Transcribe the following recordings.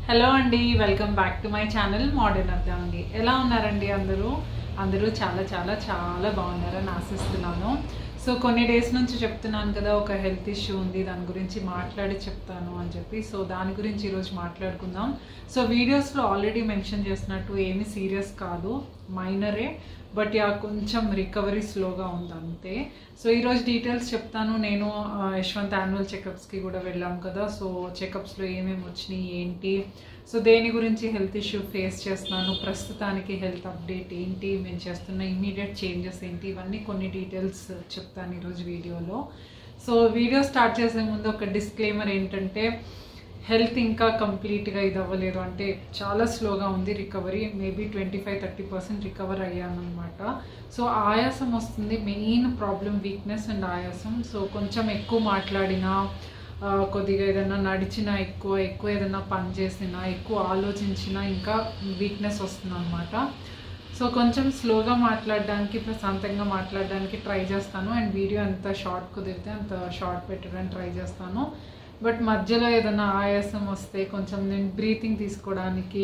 Hello అండి, welcome back to my channel modern Ardhangi. ఎలా ఉన్నారండి? అందరూ చాలా చాలా చాలా బాగున్నారని ఆశిస్తున్నాను. సో కొన్ని డేస్ నుంచి చెప్తున్నాను కదా, ఒక హెల్త్ ఇష్యూ ఉంది, దాని గురించి మాట్లాడి చెప్తాను అని చెప్పి. సో దాని గురించి ఈరోజు మాట్లాడుకుందాం. సో వీడియోస్లో ఆల్రెడీ మెన్షన్ చేసినట్టు ఏమీ సీరియస్ కాదు, మైనరే, బట్ కొంచెం రికవరీ స్లోగా ఉంది అంతే. సో ఈరోజు డీటెయిల్స్ చెప్తాను. నేను యశ్వంత్ యాన్యువల్ చెకప్స్కి కూడా వెళ్ళాం కదా. సో చెకప్స్లో ఏమేమి వచ్చినాయి ఏంటి, సో దేని గురించి హెల్త్ ఇష్యూ ఫేస్ చేస్తున్నాను, ప్రస్తుతానికి హెల్త్ అప్డేట్ ఏంటి, మేము చేస్తున్న ఇమీడియట్ చేంజెస్ ఏంటి, ఇవన్నీ కొన్ని డీటెయిల్స్ చెప్తాను ఈరోజు వీడియోలో. సో వీడియో స్టార్ట్ చేసే ముందు ఒక డిస్క్లైమర్ ఏంటంటే, హెల్త్ ఇంకా కంప్లీట్గా ఇది అవ్వలేదు, అంటే చాలా స్లోగా ఉంది రికవరీ. మేబీ 25-30% రికవర్ అయ్యాను అనమాట. సో ఆయాసం వస్తుంది, మెయిన్ ప్రాబ్లం వీక్నెస్ అండ్ ఆయాసం. సో కొంచెం ఎక్కువ మాట్లాడినా, కొద్దిగా ఏదైనా నడిచినా, ఎక్కువ ఏదైనా పని చేసినా, ఎక్కువ ఆలోచించినా ఇంకా వీక్నెస్ వస్తుంది అనమాట. సో కొంచెం స్లోగా మాట్లాడడానికి, ప్రశాంతంగా మాట్లాడడానికి ట్రై చేస్తాను. అండ్ వీడియో ఎంత షార్ట్ కుదిరితే అంత షార్ట్ పెట్టడానికి ట్రై చేస్తాను. బట్ మధ్యలో ఏదైనా ఆయాసం వస్తే కొంచెం నేను బ్రీతింగ్ తీసుకోవడానికి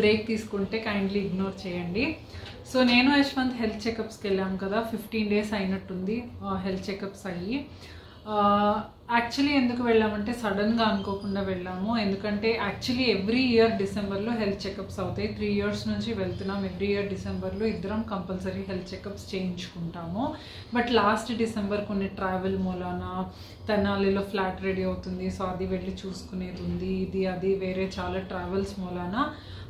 బ్రేక్ తీసుకుంటే కైండ్లీ ఇగ్నోర్ చేయండి. సో నేను యశ్వంత్ హెల్త్ చెకప్స్కి వెళ్ళాం కదా, 15 days అయినట్టుంది హెల్త్ చెకప్స్ అయ్యి. యాక్చువల్లీ ఎందుకు వెళ్ళామంటే సడన్గా అనుకోకుండా వెళ్ళాము. ఎందుకంటే యాక్చువల్లీ ఎవ్రీ ఇయర్ డిసెంబర్లో హెల్త్ చెకప్స్ అవుతాయి. 3 years నుంచి వెళ్తున్నాం. ఎవ్రీ ఇయర్ డిసెంబర్లో ఇద్దరం కంపల్సరీ హెల్త్ చెకప్స్ చేయించుకుంటాము. బట్ లాస్ట్ డిసెంబర్ కొన్ని ట్రావెల్ మూలాన తెనాలిలో ఫ్లాట్ రెడీ అవుతుంది, సో అది వెళ్ళి చూసుకునేది ఉంది, అది వేరే చాలా ట్రావెల్స్ మూలాన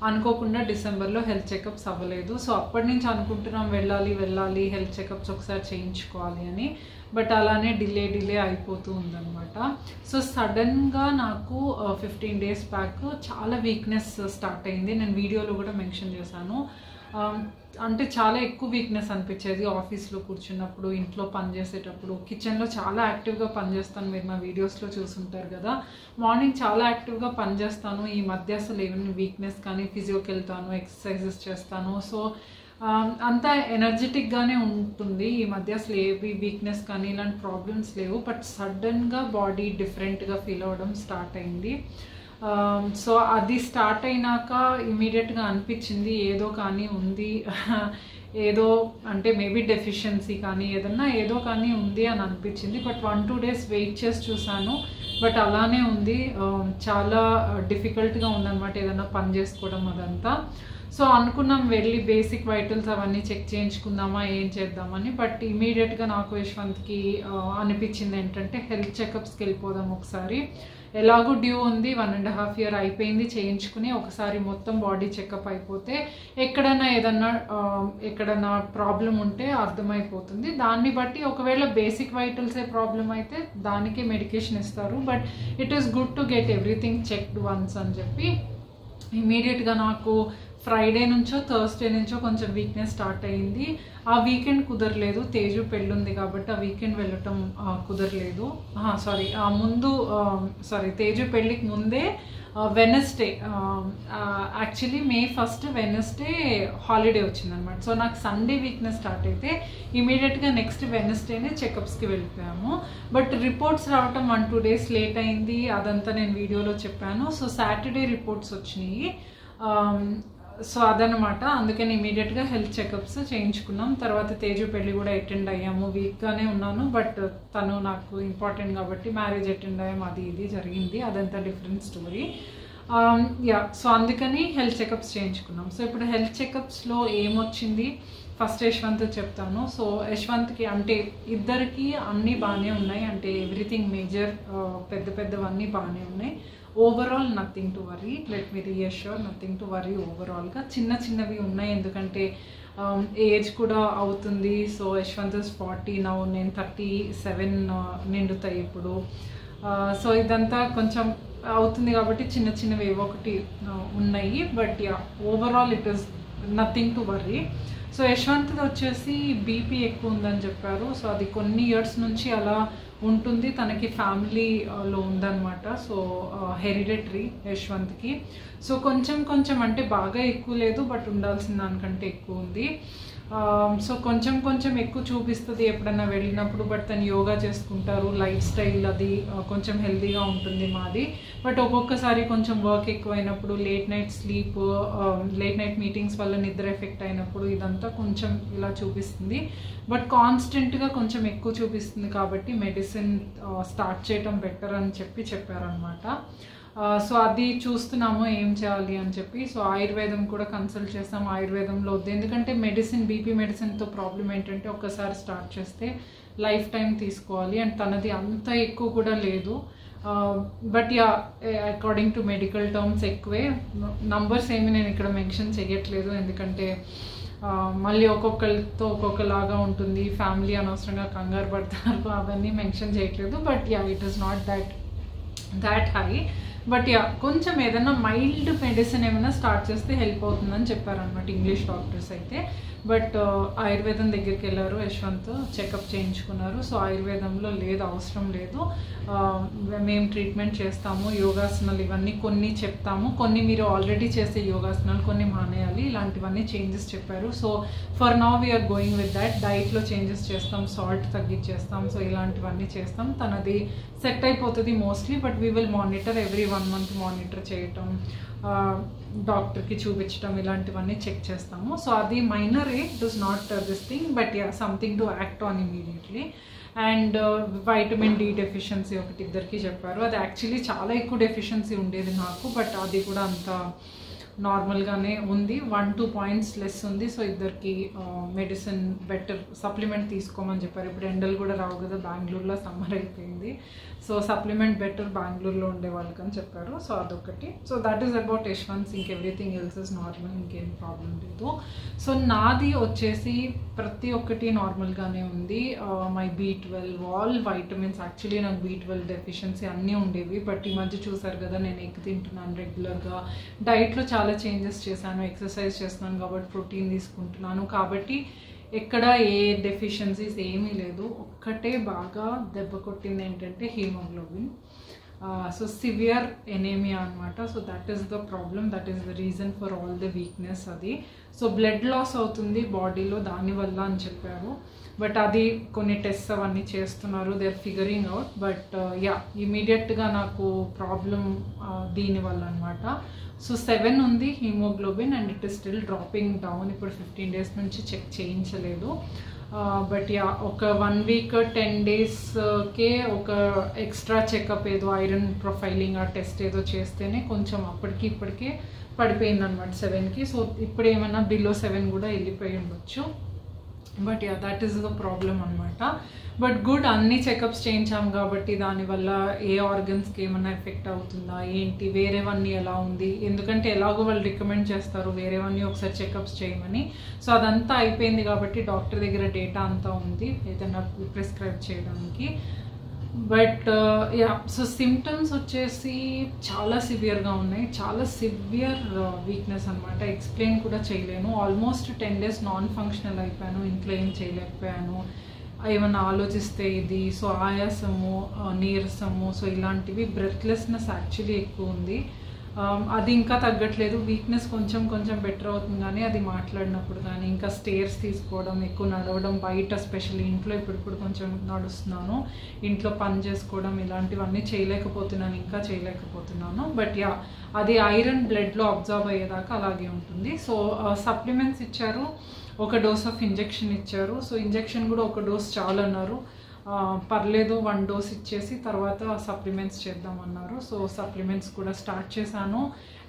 అనుకోకుండా డిసెంబర్లో హెల్త్ చెకప్స్ అవ్వలేదు. సో అప్పటి నుంచి అనుకుంటున్నాం వెళ్ళాలి హెల్త్ చెకప్స్ ఒకసారి చేయించుకోవాలి అని. బట్ అలానే డిలే అయిపోతూ ఉందన్నమాట. సో సడన్గా నాకు 15 days బ్యాక్ చాలా వీక్నెస్ స్టార్ట్ అయింది. నేను వీడియోలో కూడా మెన్షన్ చేశాను. అంటే చాలా ఎక్కువ వీక్నెస్ అనిపించేది ఆఫీస్లో కూర్చున్నప్పుడు, ఇంట్లో పనిచేసేటప్పుడు. కిచెన్లో చాలా యాక్టివ్గా పనిచేస్తాను, మీరు నా వీడియోస్లో చూసుంటారు కదా. మార్నింగ్ చాలా యాక్టివ్గా పనిచేస్తాను. ఈ మధ్య అసలు ఏమైనా వీక్నెస్ కానీ, ఫిజియోకి వెళ్తాను, ఎక్సర్సైజెస్ చేస్తాను. సో అంతా ఎనర్జెటిక్గానే ఉంటుంది. ఈ మధ్య అసలు ఏవి వీక్నెస్ కానీ ఇలాంటి ప్రాబ్లమ్స్ లేవు. బట్ సడన్గా బాడీ డిఫరెంట్గా ఫీల్ అవ్వడం స్టార్ట్ అయింది. సో అది స్టార్ట్ అయినాక ఇమీడియట్గా అనిపించింది ఏదో కానీ ఉంది, ఏదో అంటే మేబీ డెఫిషియన్సీ కానీ ఏదో కానీ ఉంది అని అనిపించింది. బట్ 1-2 days వెయిట్ చేసి చూసాను, బట్ అలానే ఉంది. చాలా డిఫికల్ట్గా ఉందన్నమాట ఏదైనా పని చేసుకోవడం అదంతా. సో అనుకున్నాం వెళ్ళి బేసిక్ వైటల్స్ అవన్నీ చెక్ చేయించుకుందామా, ఏం చేద్దామని. బట్ ఇమీడియట్గా నాకు యశ్వంత్కి అనిపించింది ఏంటంటే, హెల్త్ చెకప్స్కి వెళ్ళిపోదాం ఒకసారి. ఎలాగో డ్యూ ఉంది, 1.5 year అయిపోయింది, చేయించుకుని ఒకసారి మొత్తం బాడీ చెకప్ అయిపోతే ఎక్కడన్నా ప్రాబ్లం ఉంటే అర్థమైపోతుంది. దాన్ని బట్టి ఒకవేళ బేసిక్ వైటల్సే ప్రాబ్లం అయితే దానికే మెడికేషన్ ఇస్తారు. But it is good to get everything checked once అని చెప్పి ఇమీడియట్గా నాకు ఫ్రైడే నుంచో థర్స్డే నుంచో కొంచెం వీక్నెస్ స్టార్ట్ అయ్యింది. ఆ వీకెండ్ కుదరలేదు, తేజు పెళ్ళి ఉంది కాబట్టి ఆ వీకెండ్ వెళ్ళటం కుదరలేదు. తేజు పెళ్ళికి ముందే Wednesday, actually May 1st Wednesday holiday వచ్చిందనమాట. సో నాకు సండే వీక్నెస్ స్టార్ట్ అయితే ఇమీడియట్గా నెక్స్ట్ వెనస్డేనే చెకప్స్కి వెళ్ళిపోయాము. బట్ రిపోర్ట్స్ రావటం 1-2 days లేట్ అయింది, అదంతా నేను వీడియోలో చెప్పాను. సో సాటర్డే రిపోర్ట్స్ వచ్చినాయి. సో అదనమాట, అందుకని ఇమీడియట్గా హెల్త్ చెకప్స్ చేయించుకున్నాం. తర్వాత తేజు పెళ్ళి కూడా అటెండ్ అయ్యాము. వీక్గానే ఉన్నాను, బట్ తను నాకు ఇంపార్టెంట్ కాబట్టి మ్యారేజ్ అటెండ్ అయ్యాము, అది ఇది జరిగింది, అదంతా డిఫరెంట్ స్టోరీ. సో అందుకని హెల్త్ చెకప్స్ చేయించుకున్నాం. సో ఇప్పుడు హెల్త్ చెకప్స్లో ఏమొచ్చింది ఫస్ట్ యశ్వంత్ చెప్తాను. సో యశ్వంత్కి అంటే ఇద్దరికి అన్నీ బాగానే ఉన్నాయి, అంటే ఎవ్రీథింగ్ మేజర్ పెద్దవన్నీ బాగానే ఉన్నాయి. Overall nothing to worry, let me reassure, nothing to worry ఓవరాల్గా. చిన్నవి ఉన్నాయి, ఎందుకంటే ఏజ్ కూడా అవుతుంది. సో యశ్వంత్ 40 నౌ, నేను 37 నిండుతాయి ఇప్పుడు. సో ఇదంతా కొంచెం అవుతుంది కాబట్టి చిన్నవి ఏవో ఒకటి ఉన్నాయి. But overall it is nothing to worry. So యశ్వంత్ది వచ్చేసి బీపీ ఎక్కువ ఉందని చెప్పారు. సో అది కొన్ని ఇయర్స్ నుంచి అలా ఉంటుంది, తనకి ఫ్యామిలీలో ఉందన్నమాట. So hereditary యశ్వంత్కి. సో కొంచెం అంటే బాగా ఎక్కువ లేదు, బట్ ఉండాల్సిన దానికంటే ఎక్కువ ఉంది. సో కొంచెం కొంచెం ఎక్కువ చూపిస్తుంది ఎప్పుడన్నా వెళ్ళినప్పుడు. బట్ తను యోగా చేసుకుంటారు, లైఫ్ స్టైల్ అది కొంచెం హెల్తీగా ఉంటుంది మాది. బట్ ఒక్కొక్కసారి కొంచెం వర్క్ ఎక్కువైనప్పుడు, late night sleep, late night meetings వల్ల నిద్ర ఎఫెక్ట్ అయినప్పుడు ఇదంతా కొంచెం ఇలా చూపిస్తుంది. బట్ కాన్స్టెంట్గా కొంచెం ఎక్కువ చూపిస్తుంది కాబట్టి మెడిసిన్ స్టార్ట్ చేయటం బెటర్ అని చెప్పారనమాట. సో అది చూస్తున్నాము ఏం చేయాలి అని చెప్పి. సో ఆయుర్వేదం కూడా కన్సల్ట్ చేస్తాం. ఆయుర్వేదంలో వద్దు, ఎందుకంటే మెడిసిన్, బీపీ మెడిసిన్తో ప్రాబ్లం ఏంటంటే ఒక్కసారి స్టార్ట్ చేస్తే లైఫ్ టైం తీసుకోవాలి. అండ్ తనది అంత ఎక్కువ కూడా లేదు. But yeah, according to medical terms ఎక్కువే. నంబర్స్ ఏమి నేను ఇక్కడ మెన్షన్ చేయట్లేదు, ఎందుకంటే మళ్ళీ ఒక్కొక్కరితో ఒక్కొక్కలాగా ఉంటుంది. ఫ్యామిలీ అనవసరంగా కంగారు పడతారు, అవన్నీ మెన్షన్ చేయట్లేదు. But yeah, it is not that high. But yeah, కొంచెం ఏదైనా మైల్డ్ మెడిసిన్ ఏమైనా స్టార్ట్ చేస్తే హెల్ప్ అవుతుందని చెప్పారనమాట ఇంగ్లీష్ డాక్టర్స్ అయితే. బట్ ఆయుర్వేదం దగ్గరికి వెళ్ళారు, యశ్వంత్ చెకప్ చేయించుకున్నారు. సో ఆయుర్వేదంలో లేదు, అవసరం లేదు, మేము ట్రీట్మెంట్ చేస్తాము, యోగాసనాలు ఇవన్నీ కొన్ని చెప్తాము, కొన్ని మీరు ఆల్రెడీ చేసే యోగాసనాలు కొన్ని మానేయాలి, ఇలాంటివన్నీ చేంజెస్ చెప్పారు. So for now we're going with that. డైట్లో చేంజెస్ చేస్తాం, సాల్ట్ తగ్గించేస్తాం, సో ఇలాంటివన్నీ చేస్తాం. తనది సెట్ అయిపోతుంది mostly. But we will monitor, every 1 month monitor చేయటం, డాక్టర్కి చూపించడం, ఇలాంటివన్నీ చెక్ చేస్తాము. సో అది minor, it is not this thing. But yeah, something to act on immediately. And vitamin D deficiency ఒకటి ఇద్దరికి చెప్పారు. అది యాక్చువల్లీ చాలా ఎక్కువ డెఫిషియన్సీ ఉండేది నాకు, బట్ అది కూడా అంత నార్మల్గానే ఉంది, 1-2 points లెస్ ఉంది. సో ఇద్దరికి మెడిసిన్ బెటర్ సప్లిమెంట్ తీసుకోమని చెప్పారు. ఇప్పుడు ఎండలు కూడా రావు కదా, బెంగళూరులో సమ్మర్ అయిపోయింది. సో సప్లిమెంట్ బెటర్ బెంగళూరులో ఉండే వాళ్ళకి అని చెప్పారు. సో అదొకటి. So that is about Yashwant. Everything else is normal, ఇంకేం ప్రాబ్లం లేదు. సో నాది వచ్చేసి ప్రతి ఒక్కటి నార్మల్గానే ఉంది. My B12, all vitamins, actually నాకు B12 డెఫిషియన్సీ అన్నీ ఉండేవి. బట్ ఈ మధ్య చూసారు కదా, నేను ఎగ్ తింటున్నాను రెగ్యులర్గా, డైట్లో చాలా చేంజెస్ చేశాను, ఎక్సర్సైజ్ చేస్తున్నాను కాబట్టి ప్రోటీన్ తీసుకుంటున్నాను, కాబట్టి ఎక్కడ ఏ డెఫిషియన్సీస్ ఏమీ లేదు. ఒక్కటే బాగా దెబ్బ కొట్టింది ఏంటంటే హీమోగ్లోబిన్. సో సివియర్ ఎనేమియా అనమాట. So that is the problem, that is the reason for all the weakness అది. సో బ్లడ్ లాస్ అవుతుంది బాడీలో దానివల్ల అని చెప్పారు. బట్ అది కొన్ని టెస్ట్ అవన్నీ చేస్తున్నారు, they are figuring out. But yeah, ఇమీడియట్గా నాకు ప్రాబ్లం దీనివల్ల అనమాట. సో 7 ఉంది haemoglobin, and it is still dropping down. ఇప్పుడు 15 days నుంచి చెక్ చేయించలేదు. బట్ యా, ఒక 1 week 10 daysకే ఒక ఎక్స్ట్రా చెకప్ ఏదో ఐరన్ ప్రొఫైలింగ్ ఆ టెస్ట్ ఏదో చేస్తేనే కొంచెం అప్పటికి ఇప్పటికే పడిపోయింది అనమాట 7కి. సో ఇప్పుడు ఏమైనా బిలో 7 కూడా వెళ్ళిపోయి ఉండొచ్చు. But yeah, that is the problem అనమాట. బట్ గుడ్, అన్ని చెకప్స్ చేయించాం కాబట్టి దానివల్ల ఏ ఆర్గన్స్కి ఏమైనా ఎఫెక్ట్ అవుతుందా ఏంటి, వేరేవన్నీ ఎలా ఉంది, ఎందుకంటే ఎలాగో వాళ్ళు రికమెండ్ చేస్తారు వేరేవన్నీ ఒకసారి చెకప్స్ చేయమని. సో అదంతా అయిపోయింది కాబట్టి డాక్టర్ దగ్గర డేటా అంతా ఉంది ఏదైనా ప్రిస్క్రైబ్ చేయడానికి. బట్ యా, సో సిమ్టమ్స్ వచ్చేసి చాలా సివియర్గా ఉన్నాయి, చాలా సివియర్ వీక్నెస్ అనమాట. ఎక్స్ప్లెయిన్ కూడా చేయలేను. ఆల్మోస్ట్ 10 days నాన్ ఫంక్షనల్ అయిపోయాను, ఇంట్లో ఏం చేయలేకపోయాను, ఏమన్నా ఆలోచిస్తే ఇది. సో ఆయాసము, నీరసము, సో ఇలాంటివి, బ్రెత్లెస్నెస్ యాక్చువల్లీ ఎక్కువ ఉంది. అది ఇంకా తగ్గట్లేదు. వీక్నెస్ కొంచెం కొంచెం బెటర్ అవుతుంది, కానీ అది మాట్లాడినప్పుడు కానీ, ఇంకా స్టేర్స్ తీసుకోవడం, ఎక్కువ నడవడం, బయట స్పెషల్లీ ఇంట్లో ఇప్పుడు కొంచెం నడుస్తున్నాను, ఇంట్లో పని చేసుకోవడం, ఇలాంటివన్నీ చేయలేకపోతున్నాను, ఇంకా చేయలేకపోతున్నాను. బట్ యా, అది ఐరన్ బ్లడ్లో అబ్జర్వ్ అయ్యేదాకా అలాగే ఉంటుంది. సో సప్లిమెంట్స్ ఇచ్చారు, ఒక డోస్ ఆఫ్ ఇంజెక్షన్ ఇచ్చారు. సో ఇంజెక్షన్ కూడా ఒక డోస్ చాలు అన్నారు. పర్లేదు 1 dose ఇచ్చేసి తర్వాత సప్లిమెంట్స్ చేద్దామన్నారు. సో సప్లిమెంట్స్ కూడా స్టార్ట్ చేశాను.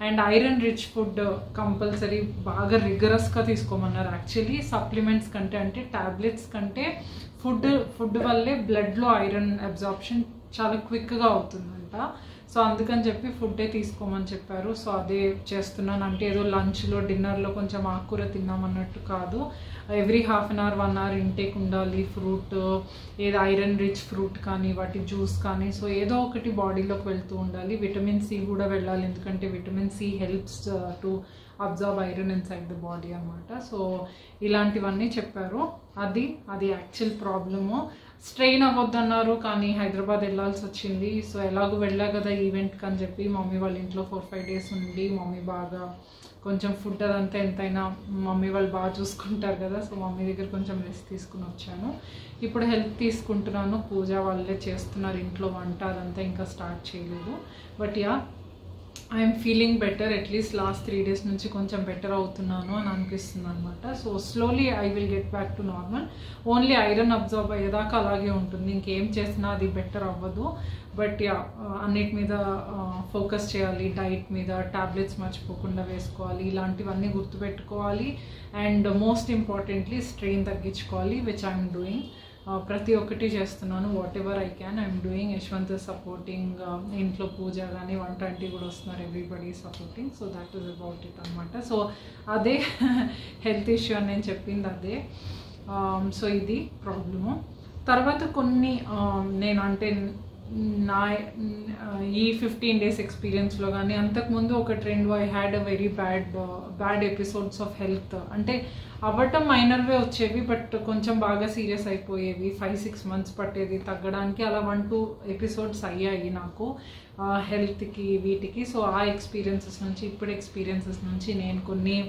And iron rich food compulsory బాగా రిగరస్గా తీసుకోమన్నారు. యాక్చువల్లీ సప్లిమెంట్స్ కంటే, అంటే ట్యాబ్లెట్స్ కంటే ఫుడ్ వల్లే బ్లడ్లో ఐరన్ అబ్జార్ప్షన్ చాలా క్విక్గా అవుతుందంట. సో అందుకని చెప్పి ఫుడ్డే తీసుకోమని చెప్పారు. సో అదే చేస్తున్నాను. అంటే ఏదో లంచ్లో డిన్నర్లో కొంచెం ఆకుకూర తిన్నామన్నట్టు కాదు, ఎవ్రీ 1/2 hour 1 hour ఇంటేక్ ఉండాలి. ఫ్రూట్, ఏదో ఐరన్ రిచ్ ఫ్రూట్ కానీ, వాటి జ్యూస్ కానీ, సో ఏదో ఒకటి బాడీలోకి వెళ్తూ ఉండాలి. విటమిన్ సి కూడా వెళ్ళాలి, ఎందుకంటే vitamin C helps to absorb iron inside the body అనమాట. సో ఇలాంటివన్నీ చెప్పారు. అది యాక్చువల్ ప్రాబ్లము. స్ట్రెయిన్ అవ్వద్దన్నారు, కానీ హైదరాబాద్ వెళ్ళాల్సి వచ్చింది. సో ఎలాగో వెళ్ళా కదా ఈవెంట్కి అని చెప్పి మమ్మీ వాళ్ళ ఇంట్లో 4-5 డేస్ ఉండి, మమ్మీ బాగా కొంచెం ఫుడ్ అదంతా ఎంతైనా మమ్మీ వాళ్ళు బాగా చూసుకుంటారు కదా, సో మమ్మీ దగ్గర కొంచెం రెస్ట్ తీసుకుని వచ్చాను. ఇప్పుడు హెల్ప్ తీసుకుంటున్నాను. పూజ వాళ్ళే చేస్తున్నారు ఇంట్లో, వంట అదంతా ఇంకా స్టార్ట్ చేయలేదు. But yeah, I'm feeling better. At least last 3 days నుంచి కొంచెం బెటర్ అవుతున్నాను అని అనిపిస్తుంది అనమాట. So slowly I will get back to normal. Only iron observe అయ్యేదాకా అలాగే ఉంటుంది, ఇంకేం చేసినా అది బెటర్ అవ్వదు. బట్ యా, అన్నిటి మీద ఫోకస్ చేయాలి, డైట్ మీద, టాబ్లెట్స్ మర్చిపోకుండా వేసుకోవాలి, ఇలాంటివన్నీ గుర్తుపెట్టుకోవాలి. అండ్ మోస్ట్ ఇంపార్టెంట్లీ స్ట్రెయిన్ తగ్గించుకోవాలి, విచ్ ఐఎమ్ డూయింగ్. ప్రతి ఒక్కటి చేస్తున్నాను, what ever I can I'm doing. Yashwant supporting, ఇంట్లో పూజ కానీ వంట అంటే కూడా వస్తున్నారు, everybody supporting. So that is about it అనమాట. సో అదే హెల్త్ ఇష్యూ అని నేను చెప్పింది అదే. సో ఇది ప్రాబ్లము. తర్వాత కొన్ని నేను అంటే నా ఈ 15 డేస్ ఎక్స్పీరియన్స్లో కానీ అంతకుముందు ఒక trend, I had a very bad episodes of health. అంటే అవ్వటం మైనర్వే వచ్చేవి, బట్ కొంచెం బాగా సీరియస్ అయిపోయేవి. 5-6 months పట్టేది తగ్గడానికి. అలా 1-2 ఎపిసోడ్స్ అయ్యాయి నాకు హెల్త్కి వీటికి. సో ఆ ఎక్స్పీరియన్సెస్ నుంచి, ఇప్పుడు ఎక్స్పీరియన్సెస్ నుంచి నేను కొన్ని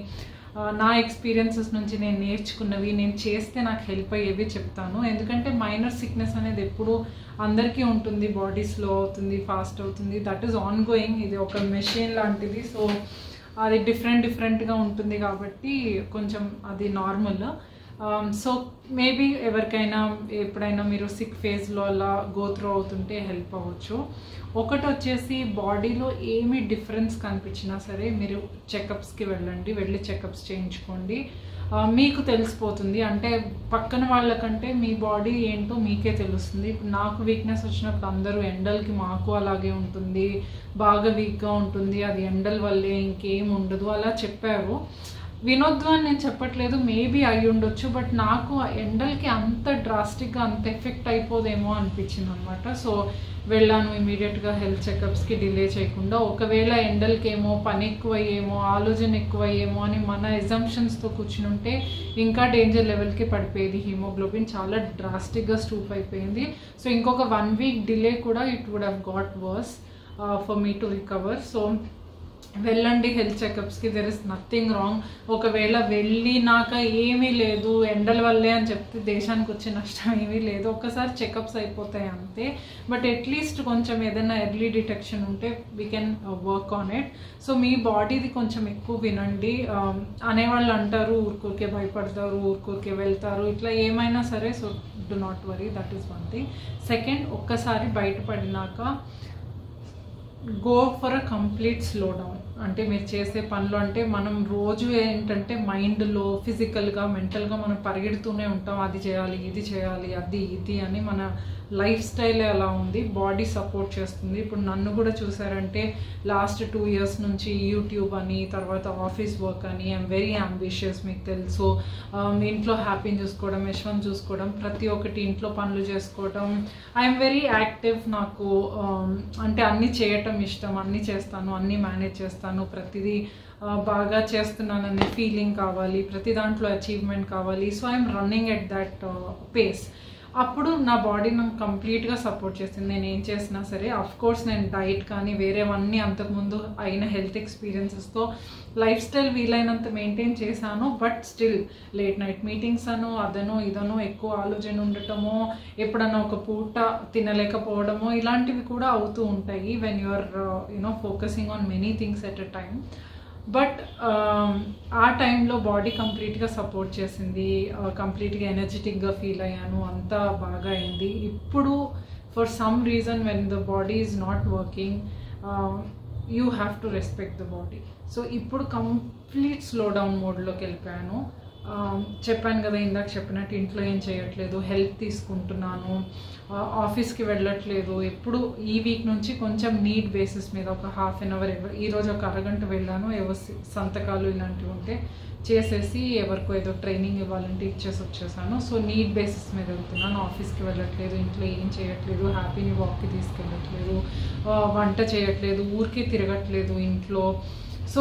నా ఎక్స్పీరియన్సెస్ నుంచి నేను నేర్చుకున్నవి, నేను చేస్తే నాకు హెల్ప్ అయ్యేవి చెప్తాను. ఎందుకంటే మైనర్ సిక్నెస్ అనేది ఎప్పుడు అందరికీ ఉంటుంది, బాడీ స్లో అవుతుంది, ఫాస్ట్ అవుతుంది, దట్ ఈస్ ఆన్ గోయింగ్. ఇది ఒక మెషిన్ లాంటిది. సో అది డిఫరెంట్గా ఉంటుంది కాబట్టి కొంచెం అది నార్మల్. సో మేబీ ఎవరికైనా ఎప్పుడైనా మీరు సిక్ ఫేజ్లో అలా గో త్రూ అవుతుంటే హెల్ప్ అవ్వచ్చు. ఒకటి వచ్చేసి, బాడీలో ఏమి డిఫరెన్స్ కనిపించినా సరే మీరు చెకప్స్కి వెళ్ళండి, వెళ్ళి చెకప్స్ చేయించుకోండి. మీకు తెలిసిపోతుంది. అంటే పక్కన వాళ్ళకంటే మీ బాడీ ఏంటో మీకే తెలుస్తుంది. ఇప్పుడు నాకు వీక్నెస్ వచ్చినప్పుడు అందరూ ఎండలకి మాకు అలాగే ఉంటుంది, బాగా వీక్గా ఉంటుంది, అది ఎండల వల్లే, ఇంకేం ఉండదు అలా చెప్పారు. వినొద్దు అని నేను చెప్పట్లేదు, మేబీ అయి ఉండొచ్చు. బట్ నాకు ఎండలకి అంత డ్రాస్టిక్గా అంత ఎఫెక్ట్ అయిపోదేమో అనిపించింది అనమాట. సో వెళ్ళాను ఇమీడియట్గా హెల్త్ చెకప్స్కి, డిలే చేయకుండా. ఒకవేళ ఎండలకేమో, పని ఎక్కువయ్యేమో, ఆలోచన ఎక్కువయ్యేమో అని మన ఎజంప్షన్స్తో కూర్చునుంటే ఇంకా డేంజర్ లెవెల్కి పడిపోయేది. హీమోగ్లోబిన్ చాలా డ్రాస్టిక్గా స్టూప్ అయిపోయింది. సో ఇంకొక 1 week డిలే కూడా it would have got worse for me to recover. So వెళ్ళండి హెల్త్ చెకప్స్కి, దెర్ ఇస్ నథింగ్ రాంగ్. ఒకవేళ వెళ్ళినాక ఏమీ లేదు, ఎండల వల్లే అని చెప్తే దేశానికి వచ్చే నష్టం ఏమీ లేదు. ఒక్కసారి చెకప్స్ అయిపోతాయి అంతే. బట్ అట్లీస్ట్ కొంచెం ఏదైనా ఎర్లీ డిటెక్షన్ ఉంటే we can work on it. So మీ బాడీది కొంచెం ఎక్కువ వినండి. అనేవాళ్ళు అంటారు ఊరికే భయపడతారు, ఊరికే వెళ్తారు, ఇట్లా ఏమైనా సరే. So do not worry, that is one thing. Second, ఒక్కసారి బయటపడినాక go for a complete slow down. అంటే మీరు చేసే పనులు, అంటే మనం రోజు ఏంటంటే మైండ్లో, ఫిజికల్గా, మెంటల్గా మనం పరిగెడుతూనే ఉంటాం. అది చేయాలి, ఇది చేయాలి, అది ఇది అని మన లైఫ్ స్టైల్ అలా ఉంది. బాడీ సపోర్ట్ చేస్తుంది. ఇప్పుడు నన్ను కూడా చూసారంటే లాస్ట్ 2 years నుంచి యూట్యూబ్ అని, తర్వాత ఆఫీస్ వర్క్ అని, ఐఎమ్ వెరీ అంబిషియస్, మీకు తెలుసు. ఇంట్లో హ్యాపీని చూసుకోవడం, యశ్వంత్ చూసుకోవడం, ప్రతి ఒక్కటి ఇంట్లో పనులు చేసుకోవడం. I'm very active. నాకు అంటే అన్నీ చేయటం ఇష్టం, అన్నీ చేస్తాను, అన్నీ మేనేజ్ చేస్తాను, ప్రతిదీ బాగా చేస్తున్నాననే ఫీలింగ్ కావాలి, ప్రతి దాంట్లో అచీవ్మెంట్ కావాలి. So I'm running at that pace. అప్పుడు నా బాడీ నాకు కంప్లీట్గా సపోర్ట్ చేస్తుంది నేను ఏం చేసినా సరే. అఫ్కోర్స్ నేను డైట్ కానీ వేరేవన్నీ అంతకుముందు అయిన హెల్త్ ఎక్స్పీరియన్సెస్తో లైఫ్ స్టైల్ వీలైనంత మెయింటైన్ చేశాను. But still late night meetings అను, అదనో ఇదనో, ఎక్కువ ఆలోచన ఉండటమో, ఎప్పుడన్నా ఒక పూట తినలేకపోవడమో, ఇలాంటివి కూడా అవుతూ ఉంటాయి when you are focusing on many things at a time. But ఆ టైంలో బాడీ కంప్లీట్గా సపోర్ట్ చేసింది, కంప్లీట్గా ఎనర్జెటిక్గా ఫీల్ అయ్యాను, అంతా బాగా అయింది. ఇప్పుడు for some reason when the body is not working, you have to respect the body. So ఇప్పుడు కంప్లీట్ స్లో డౌన్ మోడ్లోకి వెళ్ళిపోయాను. చెప్పాను కదా ఇందాక చెప్పినట్టు, ఇంట్లో ఏం చేయట్లేదు, హెల్ప్ తీసుకుంటున్నాను, ఆఫీస్కి వెళ్ళట్లేదు. ఎప్పుడు ఈ వీక్ నుంచి కొంచెం నీడ్ బేసిస్ మీద ఒక 1/2 hour, ఈరోజు ఒక అరగంట వెళ్ళాను, ఏవో సంతకాలు ఇలాంటివి ఉంటే చేసేసి ఎవరికో ఏదో ట్రైనింగ్ ఇవ్వాలంటే ఇచ్చేసి వచ్చేసాను. సో నీడ్ బేసిస్ మీద వెళ్తున్నాను, ఆఫీస్కి వెళ్ళట్లేదు, ఇంట్లో ఏం చేయట్లేదు, హ్యాపీని వాక్కి తీసుకెళ్ళట్లేదు, వంట చేయట్లేదు, ఊరికే తిరగట్లేదు ఇంట్లో. సో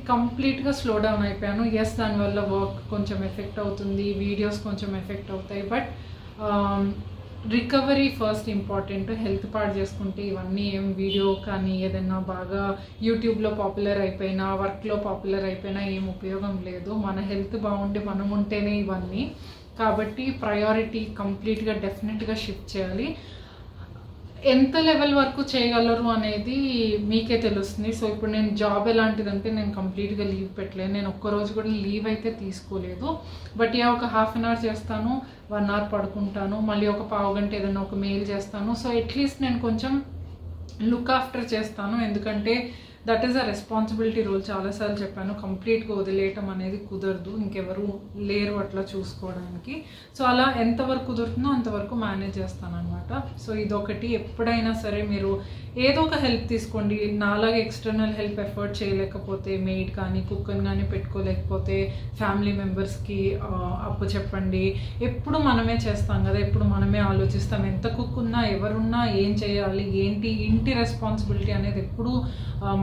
కంప్లీట్గా స్లో డౌన్ అయిపోయాను. ఎస్, దానివల్ల వర్క్ కొంచెం ఎఫెక్ట్ అవుతుంది, వీడియోస్ కొంచెం ఎఫెక్ట్ అవుతాయి. But recovery first important. Health పాడు చేసుకుంటే ఇవన్నీ ఏం వీడియో కానీ ఏదైనా బాగా యూట్యూబ్లో పాపులర్ అయిపోయినా, వర్క్లో పాపులర్ అయిపోయినా ఏం ఉపయోగం లేదు. మన హెల్త్ బాగుండి మనం ఉంటేనే ఇవన్నీ. కాబట్టి ప్రయారిటీ కంప్లీట్గా డెఫినెట్గా షిఫ్ట్ చేయాలి. ఎంత లెవెల్ వరకు చేయగలరు అనేది మీకే తెలుస్తుంది. సో ఇప్పుడు నేను జాబ్ ఎలాంటిదంటే నేను కంప్లీట్గా లీవ్ పెట్టలేను. నేను ఒక్కరోజు కూడా లీవ్ అయితే తీసుకోలేదు. బట్ ఒక హాఫ్ అన్ అవర్ చేస్తాను, 1 అవర్ పడుకుంటాను, మళ్ళీ ఒక పావు గంట ఏదైనా ఒక మెయిల్ చేస్తాను. సో అట్లీస్ట్ నేను కొంచెం లుక్ ఆఫ్టర్ చేస్తాను. ఎందుకంటే that is a responsibility role. చాలాసార్లు చెప్పాను, కంప్లీట్గా వదిలేయటం అనేది కుదరదు. ఇంకెవరు లేరు అట్లా చూసుకోవడానికి. సో అలా ఎంతవరకు కుదురుతుందో అంతవరకు మేనేజ్ చేస్తాను అనమాట. సో ఇదొకటి. ఎప్పుడైనా సరే మీరు ఏదో ఒక హెల్ప్ తీసుకోండి. నాలాగా ఎక్స్టర్నల్ హెల్ప్ ఎఫర్ట్ చేయలేకపోతే, మెయిడ్ కానీ కుక్కని కానీ పెట్టుకోలేకపోతే ఫ్యామిలీ మెంబర్స్కి అప్పు చెప్పండి. ఎప్పుడు మనమే చేస్తాం కదా, ఎప్పుడు మనమే ఆలోచిస్తాం. ఎంత కుక్ ఉన్నా, ఎవరున్నా, ఏం చేయాలి, ఏంటి, ఇంటి రెస్పాన్సిబిలిటీ అనేది ఎప్పుడు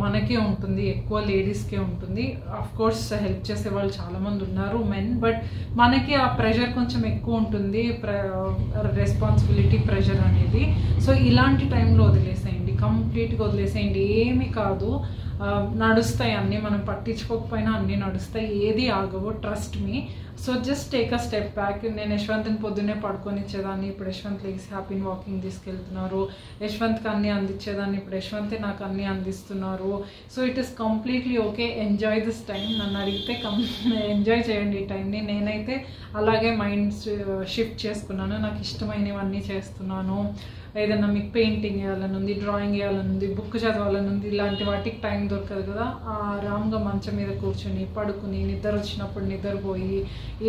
మనకే ఉంటుంది, ఎక్కువ లేడీస్కే ఉంటుంది. ఆఫ్ కోర్స్ హెల్ప్ చేసే వాళ్ళు చాలామంది ఉన్నారు, మెన్. బట్ మనకి ఆ ప్రెషర్ కొంచెం ఎక్కువ ఉంటుంది, రెస్పాన్సిబిలిటీ ప్రెషర్ అనేది. సో ఇలాంటి టైంలో వదిలేసేయండి, కంప్లీట్గా వదిలేసేయండి. ఏమి కాదు, నడుస్తాయి అన్నీ. మనం పట్టించుకోకపోయినా అన్నీ నడుస్తాయి, ఏది ఆగవు, trust me. So just take a step back. నేను యశ్వంత్ని పొద్దున్నే పడుకొని ఇచ్చేదాన్ని, ఇప్పుడు యశ్వంత్ లేసి హ్యాపీని వాకింగ్ తీసుకెళ్తున్నారు. యశ్వంత్కి అన్నీ అందించేదాన్ని, ఇప్పుడు యశ్వంతే నాకు అన్నీ అందిస్తున్నారు. So it is completely okay. Enjoy this time. నన్ను అడిగితే ఎంజాయ్ చేయండి ఈ టైంని. నేనైతే అలాగే మైండ్ షిఫ్ట్ చేసుకున్నాను. నాకు ఇష్టమైనవన్నీ చేస్తున్నాను. ఏదన్నా మీకు పెయింటింగ్ వేయాలని ఉంది, డ్రాయింగ్ వేయాలని ఉంది, బుక్ చదవాలని ఉంది, ఇలాంటి వాటికి టైం దొరకదు కదా. ఆరాంగా మంచం మీద కూర్చొని పడుకుని నిద్ర వచ్చినప్పుడు నిద్రపోయి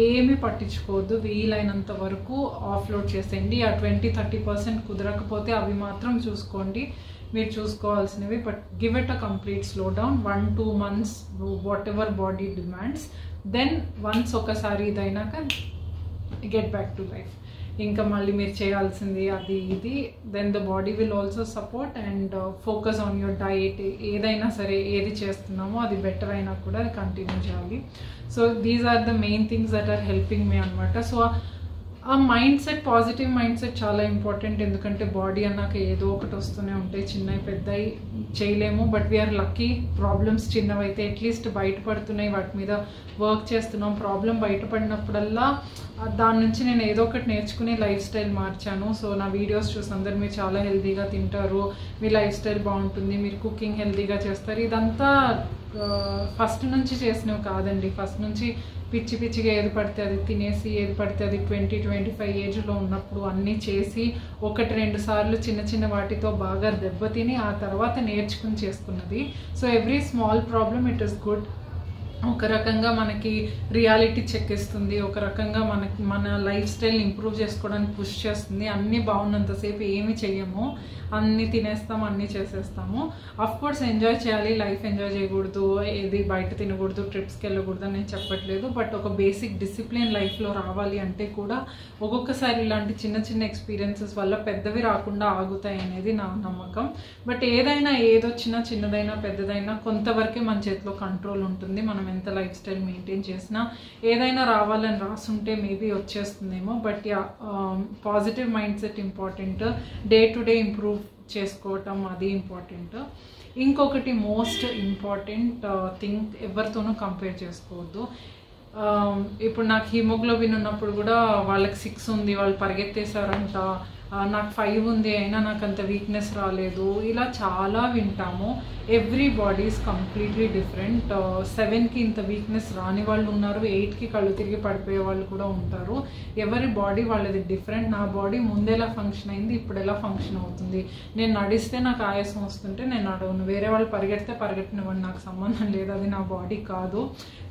ఏమీ పట్టించుకోవద్దు. వీలైనంత వరకు ఆఫ్లోడ్ చేసేయండి. ఆ 20-30% కుదరకపోతే అవి మాత్రం చూసుకోండి, మీరు చూసుకోవాల్సినవి. But give it a complete slow down. 1-2 months whatever body demands. Then once ఒకసారి ఇదైనాక గెట్ బ్యాక్ టు లైఫ్. ఇంకా మళ్ళీ మీరు చేయాల్సింది అది ఇది. Then the body will also support and focus on your diet. ఏదైనా సరే, ఏది చేస్తున్నామో అది బెటర్ అయినా కూడా అది కంటిన్యూ చేయాలి. So these are the main things that are helping me అనమాట. సో ఆ mind set, positive mind set చాలా ఇంపార్టెంట్. ఎందుకంటే బాడీ అన్నాక ఏదో ఒకటి వస్తూనే ఉంటాయి, చిన్నవి పెద్దవి చేయలేము. బట్ వీఆర్ లక్కీ, ప్రాబ్లమ్స్ చిన్నవైతే అట్లీస్ట్ బయటపడుతున్నాయి, వాటి మీద వర్క్ చేస్తున్నాం. ప్రాబ్లం బయటపడినప్పుడల్లా దాని నుంచి నేను ఏదో ఒకటి నేర్చుకుని లైఫ్ స్టైల్ మార్చాను. సో నా వీడియోస్ చూసి అందరు మీరు చాలా హెల్తీగా తింటారు, మీ లైఫ్ స్టైల్ బాగుంటుంది, మీరు కుకింగ్ హెల్తీగా చేస్తారు. ఇదంతా ఫస్ట్ నుంచి చేసినవి కాదండి. ఫస్ట్ నుంచి పిచ్చి పిచ్చిగా ఏది పడితే అది తినేసి, ఏది పడితే అది 20-25 ఏజ్లో ఉన్నప్పుడు అన్నీ చేసి 1-2 సార్లు చిన్న చిన్న వాటితో బాగా దెబ్బతిని ఆ తర్వాత నేర్చుకుని చేసుకున్నది. So every small problem it is good. ఒక రకంగా మనకి రియాలిటీ చెక్ ఇస్తుంది, ఒక రకంగా మన లైఫ్ స్టైల్ని ఇంప్రూవ్ చేసుకోవడానికి పుష్ చేస్తుంది. అన్నీ బాగున్నంతసేపు ఏమి చెయ్యము, అన్నీ తినేస్తాము, అన్నీ చేసేస్తాము. అఫ్ కోర్స్ ఎంజాయ్ చేయాలి, లైఫ్ ఎంజాయ్ చేయకూడదు, ఏది బయట తినకూడదు, ట్రిప్స్కి వెళ్ళకూడదు అని నేను చెప్పట్లేదు. బట్ ఒక బేసిక్ డిసిప్లిన్ లైఫ్లో రావాలి అంటే కూడా ఒక్కొక్కసారి ఇలాంటి చిన్న చిన్న ఎక్స్పీరియన్సెస్ వల్ల పెద్దవి రాకుండా ఆగుతాయి అనేది నా నమ్మకం. బట్ ఏదైనా, ఏదొచ్చినా, చిన్నదైనా పెద్దదైనా కొంతవరకే మన చేతిలో కంట్రోల్ ఉంటుంది. మనం ఎంత లైఫ్ స్టైల్ మెయింటైన్ చేసినా ఏదైనా రావాలని రాసుంటే మేబీ వచ్చేస్తుందేమో. But positive mind set important. Day to day improve చేసుకోవటం అది ఇంపార్టెంట్. ఇంకొకటి మోస్ట్ ఇంపార్టెంట్ థింగ్, ఎవరితోనూ కంపేర్ చేసుకోవద్దు. ఇప్పుడు నాకు హిమోగ్లోబిన్ ఉన్నప్పుడు కూడా వాళ్ళకి 6 ఉంది, వాళ్ళు పరిగెత్తేసారంట, నాకు 5 ఉంది అయినా నాకు అంత వీక్నెస్ రాలేదు, ఇలా చాలా వింటాము. Every body is completely different. 7కి ఇంత వీక్నెస్ రాని వాళ్ళు ఉన్నారు, 8కి కళ్ళు తిరిగి పడిపోయే వాళ్ళు కూడా ఉంటారు. ఎవరి బాడీ వాళ్ళది డిఫరెంట్. నా బాడీ ముందు ఎలా ఫంక్షన్ అయింది, ఇప్పుడు ఎలా ఫంక్షన్ అవుతుంది. నేను నడిస్తే నాకు ఆయాసం వస్తుంటే నేను నడవను, వేరే వాళ్ళు పరిగెడితే పరిగెట్టినవ్వండి, నాకు సంబంధం లేదు, అది నా బాడీ కాదు.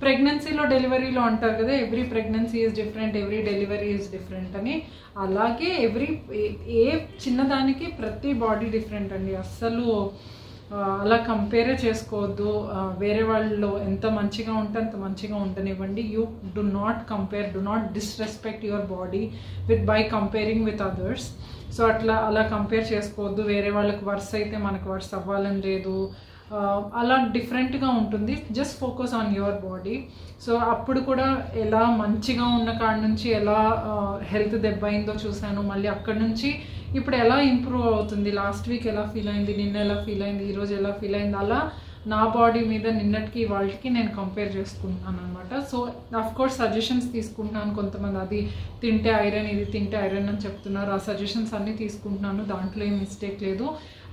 ప్రెగ్నెన్సీలో, డెలివరీలో అంటారు కదా, every pregnancy is different, every delivery is different అని. అలాగే ఏ చిన్నదానికి ప్రతి బాడీ డిఫరెంట్ అండి. అస్సలు అలా కంపేరే చేసుకోవద్దు. వేరే వాళ్ళు ఎంత మంచిగా ఉంటే అంత మంచిగా ఉండనివ్వండి. You do not compare, do not disrespect your body by comparing with others. So అలా కంపేర్ చేసుకోవద్దు. వేరే వాళ్ళకి వర్స్ అయితే మనకు వర్స్ అవ్వాలని లేదు. అలా డిఫరెంట్గా ఉంటుంది. Just focus on your body. So అప్పుడు కూడా ఎలా మంచిగా ఉన్న కాడ నుంచి ఎలా హెల్త్ దెబ్బ అయిందో చూశాను. మళ్ళీ అక్కడి నుంచి ఇప్పుడు ఎలా ఇంప్రూవ్ అవుతుంది, లాస్ట్ వీక్ ఎలా ఫీల్ అయింది, నిన్న ఎలా ఫీల్ అయింది, ఈరోజు ఎలా ఫీల్ అయింది, అలా నా బాడీ మీద నిన్నటికి వాళ్ళకి నేను కంపేర్ చేసుకుంటున్నాను అనమాట. సో అఫ్కోర్స్ సజెషన్స్ తీసుకుంటున్నాను. కొంతమంది అది తింటే ఐరన్, ఇది తింటే ఐరన్ అని చెప్తున్నారు. ఆ సజెషన్స్ అన్నీ తీసుకుంటున్నాను, దాంట్లో ఏం మిస్టేక్ లేదు.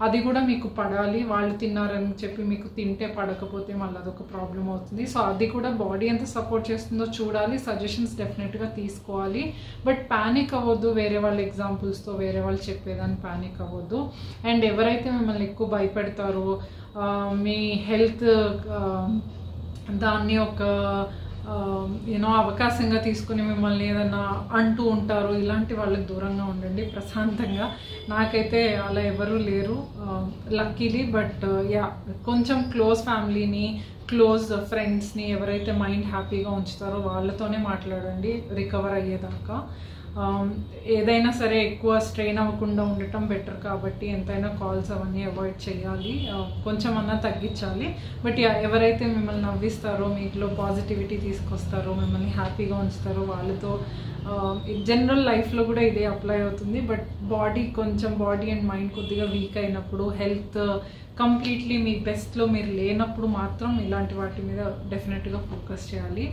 అది కూడా మీకు పడాలి. వాళ్ళు తిన్నారని చెప్పి మీకు తింటే పడకపోతే మళ్ళీ అదొక ప్రాబ్లం అవుతుంది. సో అది కూడా బాడీ ఎంత సపోర్ట్ చేస్తుందో చూడాలి. సజెషన్స్ డెఫినెట్గా తీసుకోవాలి. బట్ ప్యానిక్ అవ్వద్దు. వేరే వాళ్ళ ఎగ్జాంపుల్స్తో వేరే వాళ్ళు చెప్పేదాన్ని ప్యానిక్ అవ్వద్దు. అండ్ ఎవరైతే మిమ్మల్ని ఎక్కువ భయపెడతారో, మీ హెల్త్ దాన్ని ఒక అవకాశంగా తీసుకుని మిమ్మల్ని ఏదన్నా అంటూ ఉంటారు, ఇలాంటి వాళ్ళకి దూరంగా ఉండండి ప్రశాంతంగా. నాకైతే అలా ఎవరూ లేరు లక్కీలీ. బట్ కొంచెం క్లోజ్ ఫ్యామిలీని, క్లోజ్ ఫ్రెండ్స్ని ఎవరైతే మైండ్ హ్యాపీగా ఉంచుతారో వాళ్ళతోనే మాట్లాడండి రికవర్ అయ్యేదాకా. ఏదైనా సరే ఎక్కువ స్ట్రెయిన్ అవ్వకుండా ఉండటం బెటర్ కాబట్టి ఎంతైనా కాల్స్ అవన్నీ అవాయిడ్ చేయాలి, కొంచెం అన్నా తగ్గించాలి. బట్ ఎవరైతే మిమ్మల్ని నవ్విస్తారో, మీలో పాజిటివిటీ తీసుకొస్తారో, మిమ్మల్ని హ్యాపీగా ఉంచుతారో వాళ్ళతో జనరల్ లైఫ్లో కూడా ఇదే అప్లై అవుతుంది. బట్ బాడీ అండ్ మైండ్ కొద్దిగా వీక్ అయినప్పుడు, హెల్త్ కంప్లీట్లీ మీ బెస్ట్లో మీరు లేనప్పుడు మాత్రం ఇలాంటి వాటి మీద డెఫినెట్గా ఫోకస్ చేయాలి.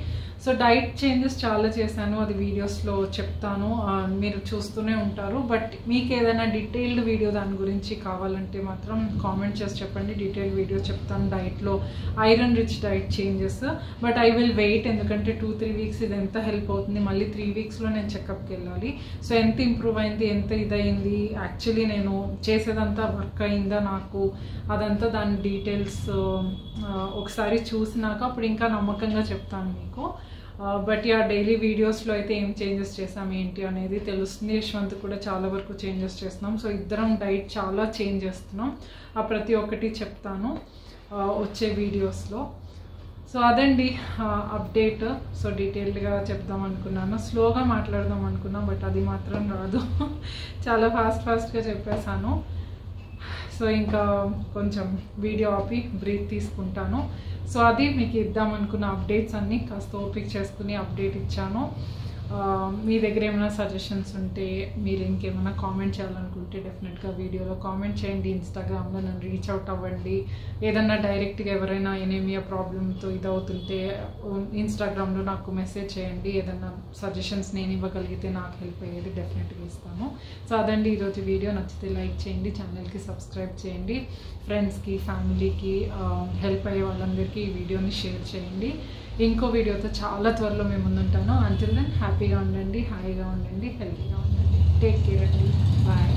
సో డైట్ చేంజెస్ చాలా చేశాను, అది వీడియోస్లో చెప్తాను, మీరు చూస్తూనే ఉంటారు. బట్ మీకు ఏదైనా డీటెయిల్డ్ వీడియో దాని గురించి కావాలంటే మాత్రం కామెంట్ చేసి చెప్పండి, డీటెయిల్డ్ వీడియో చెప్తాను డైట్లో, iron rich diet changes. But I will wait, ఎందుకంటే 2-3 వీక్స్ ఇది ఎంత హెల్ప్ అవుతుంది. మళ్ళీ 3 వీక్స్లో నేను చెకప్కి వెళ్ళాలి. సో ఎంత ఇంప్రూవ్ అయింది, ఎంత ఇదయింది, యాక్చువల్లీ నేను చేసేదంతా వర్క్ అయిందా నాకు, అదంతా దాని డీటెయిల్స్ ఒకసారి చూసినాక అప్పుడు ఇంకా నమ్మకంగా చెప్తాను మీకు. బట్ డైలీ వీడియోస్లో అయితే ఏం చేంజెస్ చేసాం ఏంటి అనేది తెలుస్తుంది. యశ్వంత్ కూడా చాలా వరకు చేంజెస్ చేస్తున్నాం. సో ఇద్దరం డైట్ చాలా చేంజ్ చేస్తున్నాం. ఆ ప్రతి ఒక్కటి చెప్తాను వచ్చే వీడియోస్లో. సో అదండి అప్డేట్. సో డీటెయిల్డ్గా చెప్దాం అనుకున్నాను, స్లోగా మాట్లాడదాం అనుకున్నా, బట్ అది మాత్రం రాదు. చాలా ఫాస్ట్గా చెప్పేశాను. సో ఇంకా కొంచెం వీడియో ఆపి బ్రీత్ తీసుకుంటాను. సో అది మీకు ఇద్దామనుకున్న అప్డేట్స్ అన్నీ కాస్త ఓపిక చేసుకుని అప్డేట్ ఇచ్చాను. మీ దగ్గర ఏమైనా సజెషన్స్ ఉంటే, మీరు ఇంకేమైనా కామెంట్ చేయాలనుకుంటే డెఫినెట్గా వీడియోలో కామెంట్ చేయండి. ఇన్స్టాగ్రామ్లో నన్ను రీచ్ అవుట్ అవ్వండి. ఏదన్నా డైరెక్ట్గా ఎవరైనా ఎనీమియా ప్రాబ్లంతో ఇదవుతుంటే ఇన్స్టాగ్రామ్లో నాకు మెసేజ్ చేయండి. ఏదన్నా సజెషన్స్ నేను ఇవ్వగలిగితే నాకు హెల్ప్ అయ్యేది డెఫినెట్గా ఇస్తాను. సో అదండి ఈరోజు వీడియో. నచ్చితే లైక్ చేయండి, ఛానల్కి సబ్స్క్రైబ్ చేయండి, ఫ్రెండ్స్కి, ఫ్యామిలీకి, హెల్ప్ అయ్యే వాళ్ళందరికీ ఈ వీడియోని షేర్ చేయండి. ఇంకో వీడియోతో చాలా త్వరలో మేము ముందుంటాను. అంటిల్ దెన్ హ్యాపీగా ఉండండి, హాయిగా ఉండండి, హెల్తీగా ఉండండి. టేక్ కేర్ అండి. బాయ్.